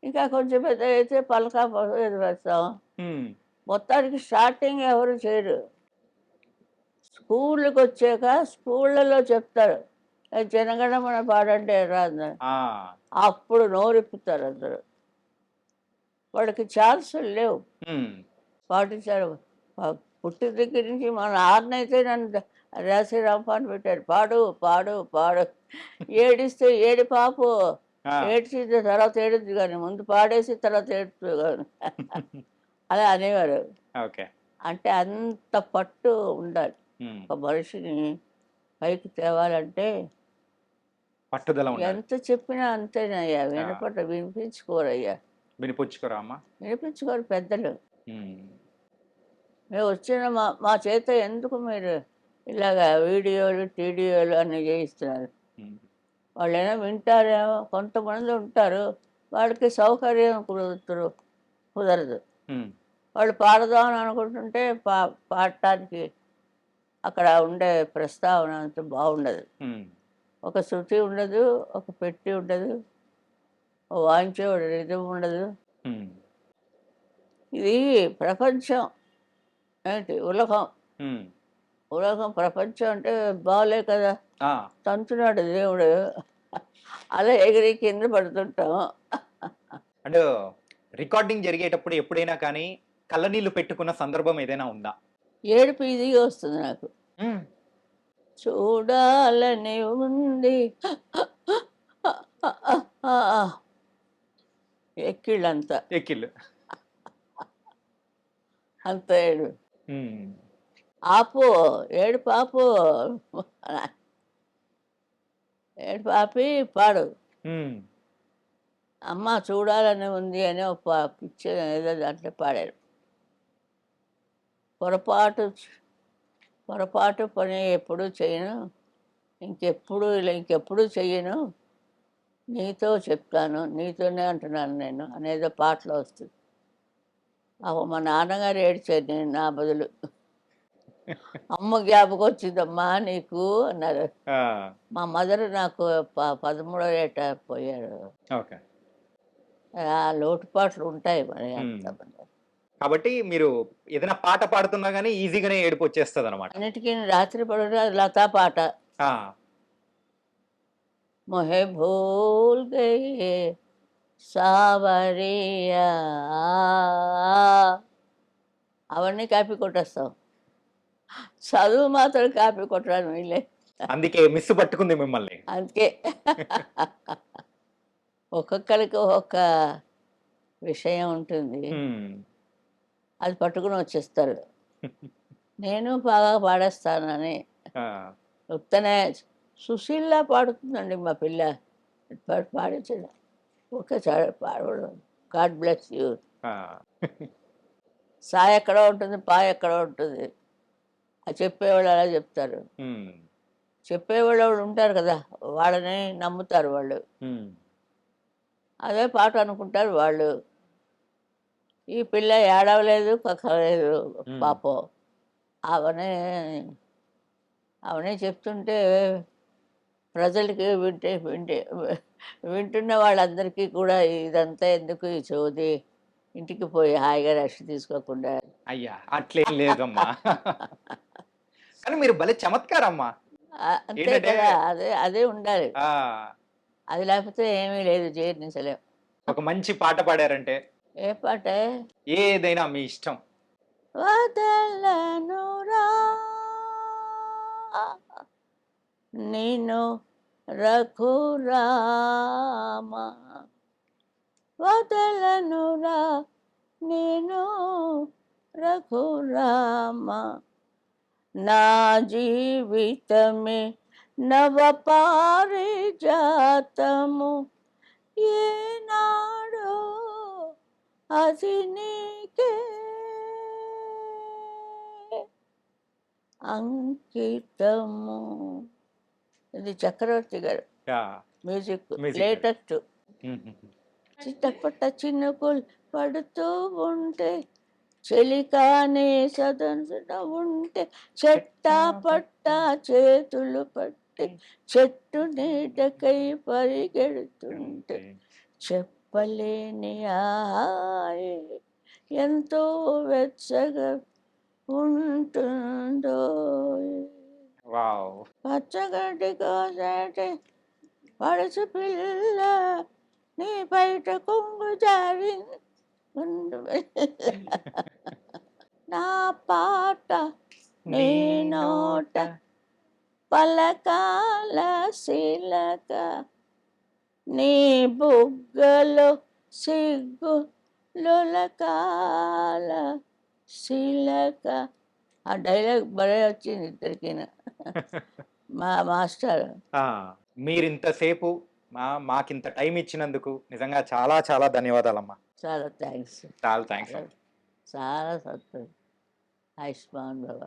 B: ఇంకా కొంచెం పెద్దగయితే పలక ఇది వేస్తాం.
A: హ్మ్.
B: మొత్తానికి స్టార్టింగ్ ఎవరు చేయరు. స్కూళ్ళకొచ్చాక స్కూళ్ళలో చెప్తారు. జనగణమన పాడండి రాదని.
A: ఆ!
B: అప్పుడు నోరిప్పుతారు అందరూ. వాళ్ళకి ఛాన్సులు లేవు.
A: హ్మ్.
B: పాటించారు. పుట్టిన దగ్గర నుంచి మా నాన్నయితే నన్ను రాసి రంపాన పెట్టారు. పాడు, పాడు, పాడు. ఏడిస్తే ఏడు పాపు.
A: ఆ!
B: ఏడ్చిన తర్వాత ఏడుద్ది గానీ, ముందు పాడేసి తర్వాత ఏడుస్తుంది గాని. అలా అనేవారు.
A: ఓకే.
B: అంటే అంత పట్టు ఉండాలి.
A: హ్మ్.
B: ఒక మనిషిని పైకి తేవాలంటే
A: పట్టుదల ఉండాలి.
B: ఎంత చెప్పినా అంతేనయ్యా.
A: ఆ!
B: వినిపించుకోరయ్యా.
A: వినిపుచ్చుకోరా అమ్మ?
B: వినిపించుకోరు పెద్దలు.
A: హ్మ్.
B: మేము వచ్చిన మా చేత ఎందుకు మీరు ఇలాగ వీడియోలు, టీడీయోలు అన్నీ చేయిస్తున్నారు?
A: హ్మ్.
B: వాళ్ళేమో వింటారేమో, కొంతమంది ఉంటారు. వాళ్ళకి సౌకర్యం కుదరదు.
A: హ్మ్.
B: వాళ్ళు పాడదామని అనుకుంటుంటే పాడటానికి అక్కడ ఉండే ప్రస్తావన అంత బాగుండదు.
A: హ్మ్.
B: ఒక శృతి ఉండదు, ఒక పెట్టి ఉండదు, ఓ వాయించేవాడు రిథమ్ ఉండదు.
A: హ్మ్.
B: ఇది ప్రపంచం ఏంటి ఉలగం.
A: హ్మ్.
B: ఉలగం ప్రపంచం అంటే బాలే కదా!
A: ఆ!
B: తంతున్నాడు దేవుడు. అలా ఎగిరి కింద పడుతుంటాం.
A: అంటే రికార్డింగ్ జరిగేటప్పుడు ఎప్పుడైనా కానీ కళ్ళనీళ్ళు పెట్టుకున్న సందర్భం ఏదైనా ఉందా?
B: ఏడుపు ఇదిగా వస్తుంది నాకు.
A: హ్మ్.
B: చూడాలని ఉంది ఎక్కిళ్ళంతా.
A: ఎక్కిళ్ళు.
B: అంత ఏడు.
A: హ్మ్.
B: ఆపు, ఏడుపు ఆపు. ఏడుపు ఆపి పాడు.
A: హ్మ్.
B: అమ్మ చూడాలని ఉంది అని ఒక పిక్చర్ ఏదో దాంట్లో పాడారు. పొరపాటు పొరపాటు పని ఎప్పుడూ చేయను. ఇంకెప్పుడు చెయ్యను. నీతో చెప్తాను. నీతోనే అంటున్నాను నేను అనేదో పాటలో వస్తుంది. మా నాన్నగారు ఏడ్చారు నా బదులు. అమ్మ జ్ఞాపకం వచ్చిందమ్మా నీకు అన్నారు.
A: ఆ!
B: మా మదర్ నాకు 13వ ఏట పోయారు.
A: ఓకే.
B: ఆ లోటుపాట్లు ఉంటాయి మరి
A: హ్మ్.
B: అంతమంది.
A: కాబట్టి మీరు ఏదైనా పాట పాడుతున్నా గాని ఈజీగానే ఏడుపొచ్చేస్తదనమాట.
B: అన్నిటికీ రాత్రి పడుట లతా పాట.
A: ఆ!
B: మొహే భూల్ గయే సావరియా అవన్నీ కాపీ కొట్టేస్తాం. చదువు మాత్రం కాపీ కొట్టడానికి వీళ్ళే.
A: అందుకే మిస్ పట్టుకుంది మిమ్మల్ని.
B: అందుకే ఒక్కొక్కరికి ఒక్కొక్క విషయం ఉంటుంది.
A: హ్మ్.
B: అది పట్టుకుని వచ్చేస్తారు. నేను బాగా పాడేస్తానని
A: ఆ!
B: చెప్తానే. సుశీల్లా పాడుతుందండి మా పిల్ల. పాడించడం ఒక్కసారి పాడడం. God bless you.
A: ఆ!
B: సా ఎక్కడో ఉంటుంది, పా ఎక్కడో ఉంటుంది. అది చెప్పేవాళ్ళు అలా చెప్తారు.
A: హ్మ్.
B: చెప్పేవాళ్ళు ఒకళ్ళు ఉంటారు కదా, వాళ్ళని నమ్ముతారు వాళ్ళు.
A: హ్మ్.
B: అదే పాట అనుకుంటారు వాళ్ళు. ఈ పిల్ల ఏడవలేదు, కక్కలేదు
A: హ్మ్.
B: పాపం. అవనే అవనే చెప్తుంటే ప్రజలకి వింటున్న వాళ్ళందరికీ కూడా ఇదంతా ఎందుకు ఈ చోది, ఇంటికి పోయి హాయిగా రెస్ట్ తీసుకోకుండా.
A: అయ్యా! అట్లేం లేదమ్మా. కానీ మీరు భలే చమత్కారమ్మా.
B: అంతే
A: ఏంటంటే
B: కదా, అదే అదే ఉండాలి.
A: ఆ!
B: అది లేకపోతే ఏమీ లేదు, జీర్ణించలేం.
A: ఒక మంచి పాట పాడారంటే
B: ఏ పాటే?
A: ఏదైనా మీ ఇష్టం.
B: వదలనురా నిన్ను రఘురామ, వదలనురా నేను రఘురామ, నా జీవితమే నవ పారిజాతము, ఏనాడో అది నీకే అంకితము. ఇది చక్రవర్తి గారు
A: యాహ్!
B: మ్యూజిక్,
A: మ్యూజిక్ అది.
B: లేటెస్ట్.
A: హుహుహు.
B: చిట్టపట్ట చినుకులు పడుతూ ఉంటే, చెలికానే సదన ఉంటే, చెట్టా పట్టా చేతులు పట్టి చెట్టు నీడకై పరిగెడుతుంటే, చెప్పలేని హాయి ఎంతో వెచ్చగా ఉంటుందో.
A: వావ్!
B: పచ్చగడ్డి కోసేటి పడుచు పిల్ల, నీ బయట కొంగు జారి ఉండు నా పాట నీ నోట పలకాల శిలక, నీ బుగ్గలో సిగ్గు లొలకాల శిలక. ఆ డైలాగ్ భలే వచ్చింది ఇద్దరికి. మా మాస్టర్.
A: ఆ! మీరింతసేపు మాకింత టైం ఇచ్చినందుకు నిజంగా చాలా చాలా ధన్యవాదాలమ్మా.
B: చాలా థ్యాంక్స్.
A: చాలా థాంక్స్
B: చాలా
A: అమ్మా.
B: చాలా సంతోషం. ఆయుష్మాన్ భవ.